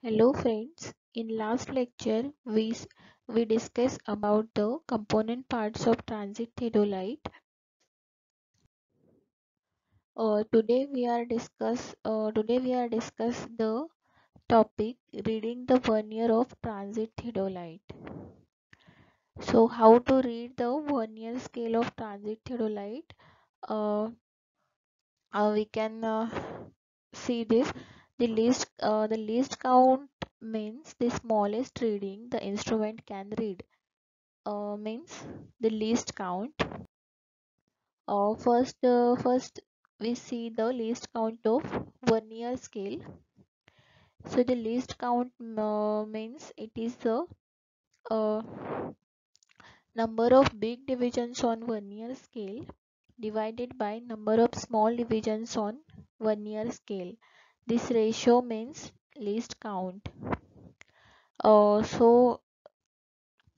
Hello friends, in last lecture we discussed about the component parts of transit theodolite. Today we are discuss the topic reading the vernier of transit theodolite. So how to read the vernier scale of transit theodolite? Uh, we can see this. The least count means the smallest reading the instrument can read. Means the least count. First we see the least count of vernier scale. So the least count means it is the uh, number of big divisions on vernier scale divided by number of small divisions on vernier scale. This ratio means least count. So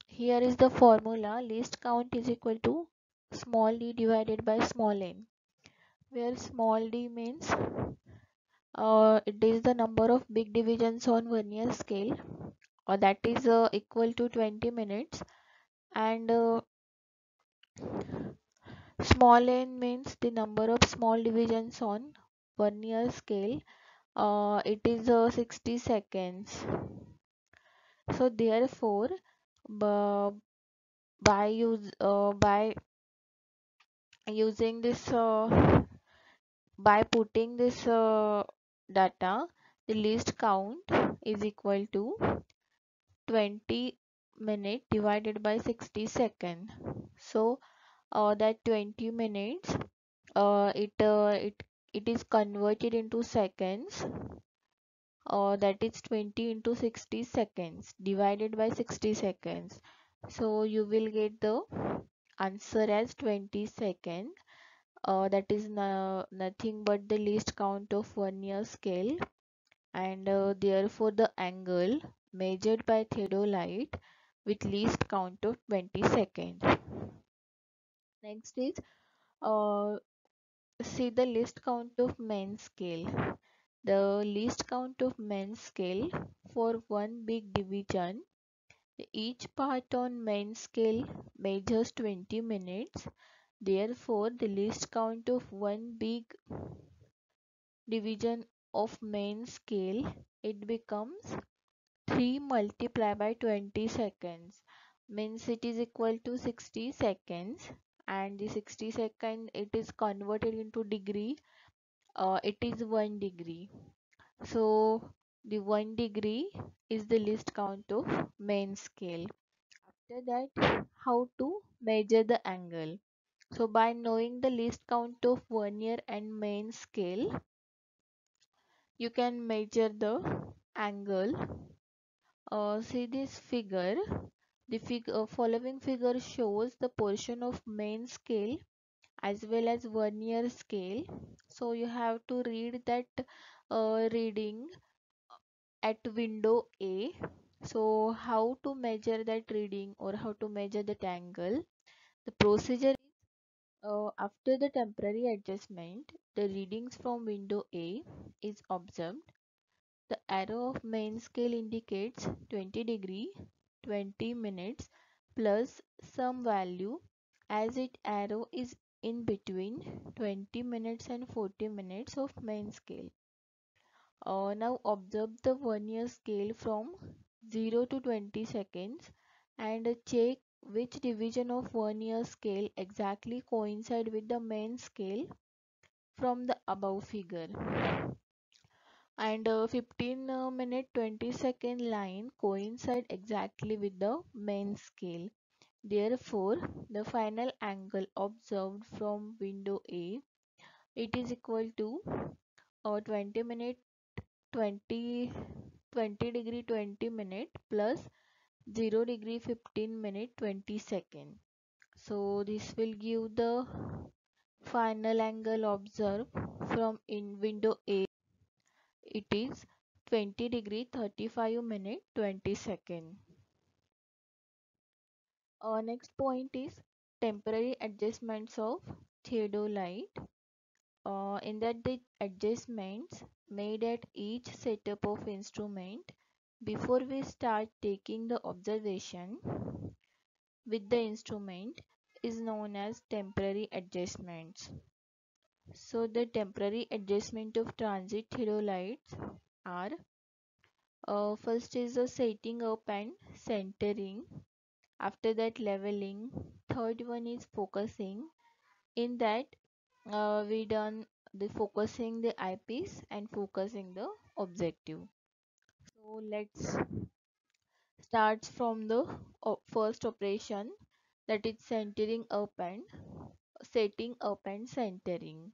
here is the formula: least count is equal to small d divided by small n, where small d means it is the number of big divisions on vernier scale, or that is equal to 20 minutes, and small n means the number of small divisions on vernier scale. It is 60 seconds. So therefore, b- by using this by putting this data, the least count is equal to 20 minute divided by 60 second. So that 20 minutes, it is converted into seconds. That is 20 into 60 seconds divided by 60 seconds. So you will get the answer as 20 second. That is nothing but the least count of vernier scale, and therefore the angle measured by theodolite with least count of 20 seconds. Next is uh, see the least count of main scale. The least count of main scale for one big division. Each part on main scale measures 20 minutes. Therefore, the least count of one big division of main scale, it becomes 3 multiplied by 20 seconds, means it is equal to 60 seconds, and the 60 second it is converted into degree. It is 1 degree. So the 1 degree is the least count of main scale. After that, how to measure the angle? So by knowing the least count of vernier and main scale, you can measure the angle. See this figure. The following figure shows the portion of main scale as well as vernier scale. So you have to read that reading at window A. So how to measure that reading or how to measure that angle? The procedure is, after the temporary adjustment, the readings from window A is observed. The arrow of main scale indicates 20 degree, 20 minutes plus some value, as its arrow is in between 20 minutes and 40 minutes of main scale. Now observe the vernier scale from 0 to 20 seconds and check which division of vernier scale exactly coincide with the main scale from the above figure. And 15 minute 20-second line coincide exactly with the main scale. Therefore, the final angle observed from window A, it is equal to 20 minute 20 20 degree 20 minute plus 0 degree 15 minute 20 second. So this will give the final angle observed from in window A. It is 20 degree 35 minute 20 second. Next point is temporary adjustments of theodolite. In that the adjustments made at each setup of instrument Before we start taking the observation with the instrument is known as temporary adjustments. So the temporary adjustment of transit theodolites are first is the setting up and centering, after that leveling, third one is focusing. In that we done the focusing the eyepiece and focusing the objective. So let's start from the first operation, that is centering up and setting up and centering.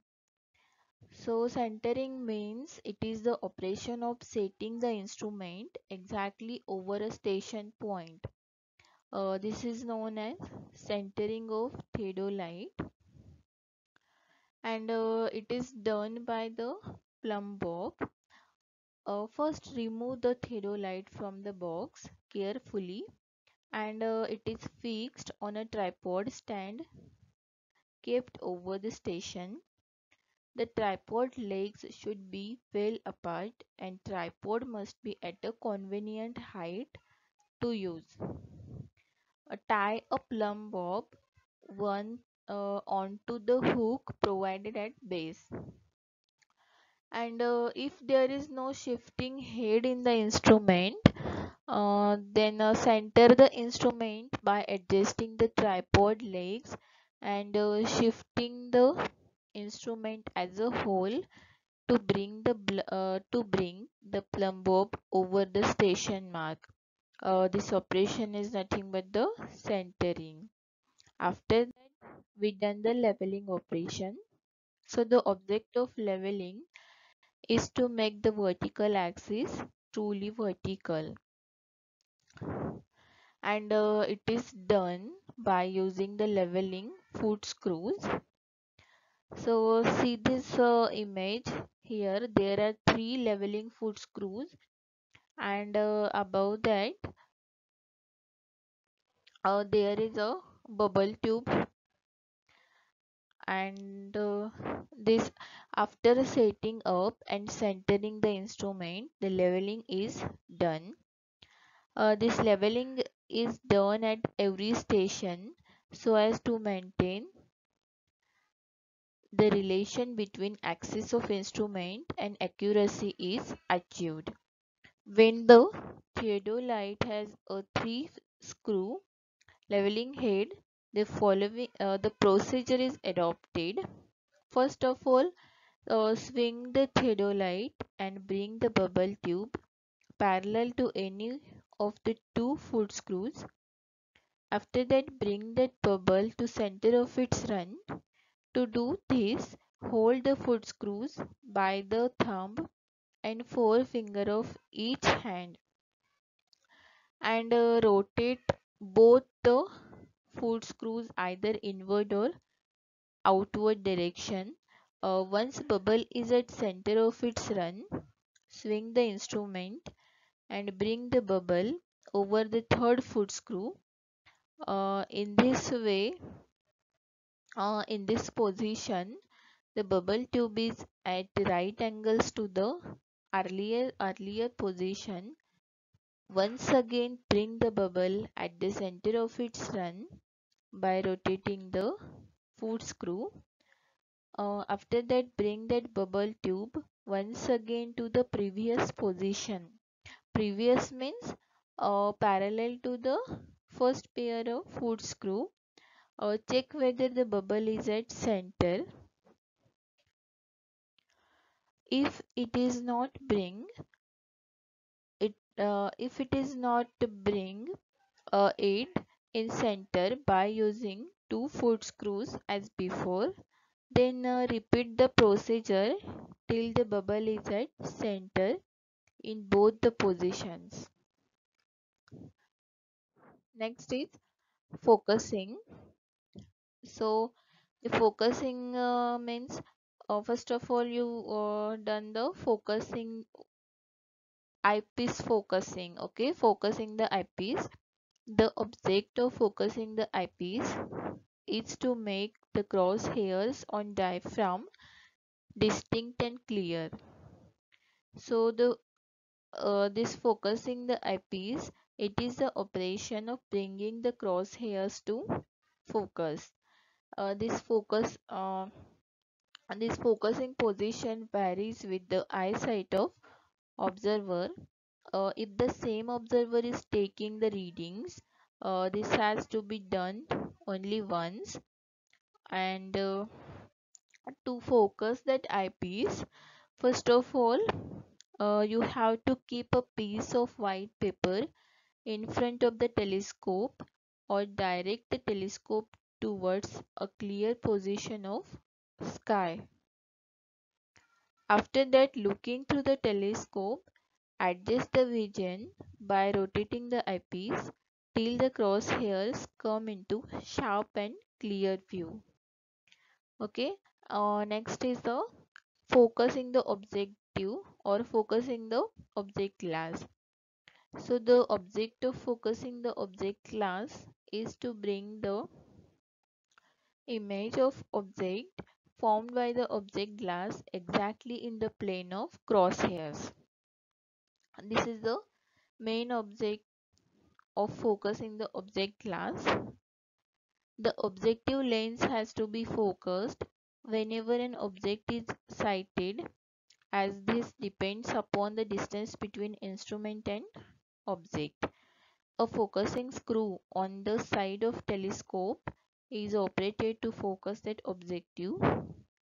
So centering means it is the operation of setting the instrument exactly over a station point. This is known as centering of theodolite, and it is done by the plumb bob. First remove the theodolite from the box carefully, and it is fixed on a tripod stand kept over the station. The tripod legs should be well apart and tripod must be at a convenient height to use. Tie a plumb bob one onto the hook provided at base. And if there is no shifting head in the instrument, then center the instrument by adjusting the tripod legs and shifting the instrument as a whole to bring the plumb bob over the station mark. This operation is nothing but the centering. After that, we done the leveling operation. So the object of leveling is to make the vertical axis truly vertical, and it is done by using the leveling foot screws. So see this image here, there are three leveling foot screws, and above that there is a bubble tube, and this after setting up and centering the instrument, the leveling is done. This leveling is done at every station so as to maintain the relation between axis of instrument and accuracy is achieved. When the theodolite has a three screw leveling head, the procedure is adopted. First of all, swing the theodolite and bring the bubble tube parallel to any of the two foot screws. After that, bring that bubble to center of its run. To do this, hold the foot screws by the thumb and forefinger of each hand, and rotate both the foot screws either inward or outward direction. Once bubble is at center of its run, swing the instrument and bring the bubble over the third foot screw. In this position, the bubble tube is at right angles to the earlier position. Once again, bring the bubble at the center of its run by rotating the foot screw. After that, bring that bubble tube once again to the previous position. Previous means parallel to the first pair of foot screw. Check whether the bubble is at center. If it is not bring it in center by using two foot screws as before, then repeat the procedure till the bubble is at center in both the positions. Next is focusing. So the focusing means first of all you done the focusing eyepiece focusing. Okay, focusing the eyepiece. The object of focusing the eyepiece is to make the crosshairs on diaphragm distinct and clear. So the this focusing the eyepiece, it is the operation of bringing the crosshairs to focus. This this focusing position varies with the eyesight of observer. If the same observer is taking the readings, this has to be done only once. And to focus that eyepiece, first of all, you have to keep a piece of white paper in front of the telescope or direct the telescope towards a clear position of sky. After that, looking through the telescope, adjust the vision by rotating the eyepiece till the crosshairs come into sharp and clear view. Okay, next is the focusing the objective or focusing the object glass. So the object of focusing the object glass is to bring the image of object formed by the object glass exactly in the plane of crosshairs. This is the main object of focusing the object glass. The objective lens has to be focused whenever an object is sighted, as this depends upon the distance between instrument and object. A focusing screw on the side of telescope is operated to focus that objective,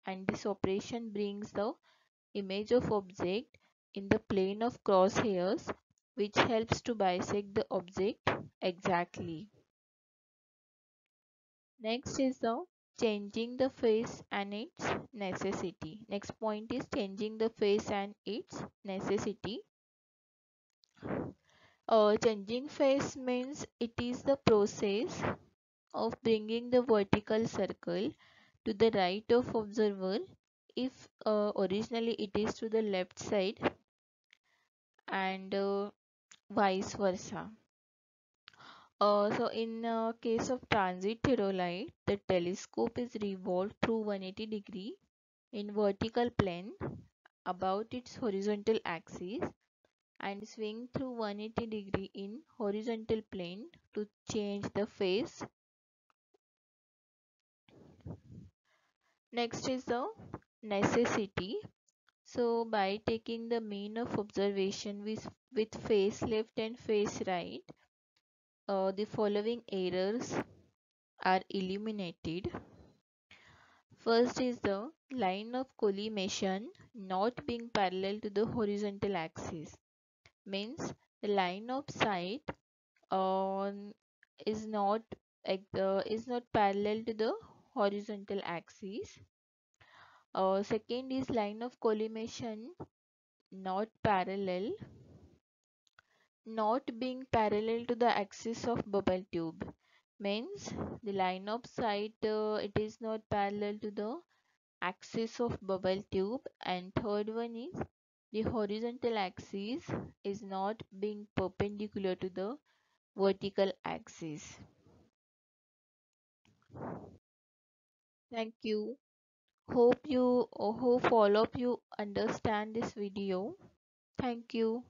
and this operation brings the image of object in the plane of crosshairs, which helps to bisect the object exactly. Next is the changing the phase and its necessity. Next point is changing the phase and its necessity. Changing phase means it is the process of bringing the vertical circle to the right of observer if originally it is to the left side, and vice versa. So in case of transit theodolite, the telescope is revolved through 180-degree in vertical plane about its horizontal axis and swing through 180-degree in horizontal plane to change the phase. Next is the necessity. So by taking the mean of observation with phase left and phase right, the following errors are eliminated. First is the line of collimation not being parallel to the horizontal axis. Means the line of sight on is not is not parallel to the horizontal axis. Second is line of collimation not parallel, not being parallel to the axis of bubble tube. Means the line of sight it is not parallel to the axis of bubble tube. And third one is the horizontal axis is not being perpendicular to the vertical axis. Thank you. Hope all of you understand this video. Thank you.